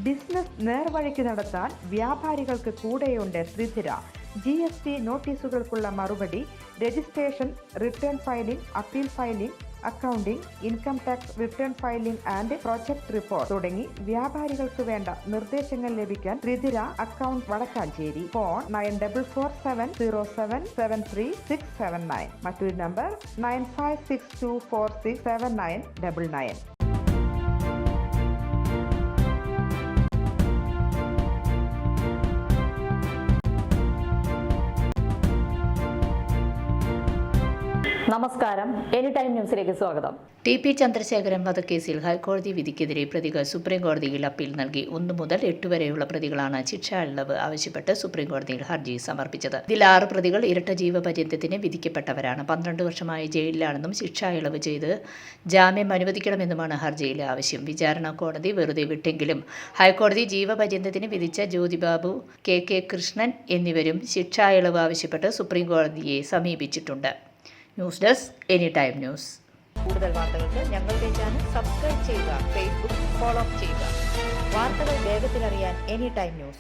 Business നേർവഴിക്ക് നടത്താൻ വ്യാപാരികൾക്ക് കൂടെയുണ്ട് ശ്രീധര. GST നോട്ടീസുകൾക്കുള്ള മറുപടി, registration, return filing, appeal filing, accounting, income tax return filing and project report തുടങ്ങി വ്യാപാരികൾക്ക് വേണ്ട നിർദ്ദേശങ്ങൾ ലഭിക്കാൻ ശ്രീധര അക്കൗണ്ട് വടക്കാഞ്ചേരി. ഫോൺ 9447077369. മറ്റൊരു നമ്പർ 9562467999. നമസ്കാരം, എനി ടൈം ന്യൂസിലേക്ക് സ്വാഗതം. TP ചന്ദ്രശേഖരൻ വധക്കേസിൽ ഹൈക്കോടതി വിധിക്കെതിരെ പ്രതികൾ സുപ്രീംകോടതിയിൽ അപ്പീൽ നൽകി. 1 മുതൽ 8 വരെയുള്ള പ്രതികളാണ് ശിക്ഷാ ഇളവ് ആവശ്യപ്പെട്ട് സുപ്രീംകോടതിയിൽ ഹർജി സമർപ്പിച്ചത്. ഇതിൽ 6 പ്രതികൾ ഇരട്ട ജീവപര്യന്തത്തിന് വിധിക്കപ്പെട്ടവരാണ്. 12 വർഷമായി ജയിലിലാണെന്നും ശിക്ഷാ ഇളവ് ചെയ്ത് ജാമ്യം അനുവദിക്കണമെന്നുമാണ് ഹർജിയിലെ ആവശ്യം. വിചാരണ കോടതി വെറുതെ വിട്ടെങ്കിലും ഹൈക്കോടതി ജീവപര്യന്തത്തിന് വിധിച്ച ജ്യോതിബാബു, KK കൃഷ്ണൻ എന്നിവരും ശിക്ഷാ ഇളവ് ആവശ്യപ്പെട്ട് സുപ്രീംകോടതിയെ സമീപിച്ചിട്ടുണ്ട്. News desk, any time news. കൂടുതൽ വാർത്തകൾക്ക് ഞങ്ങളുടെ ചാനൽ സബ്സ്ക്രൈബ് ചെയ്യുക, ഫേസ്ബുക്ക് ഫോളോ ചെയ്യുക. വാർത്തകൾ വേഗത്തിലറിയാൻ എനി ടൈം ന്യൂസ്.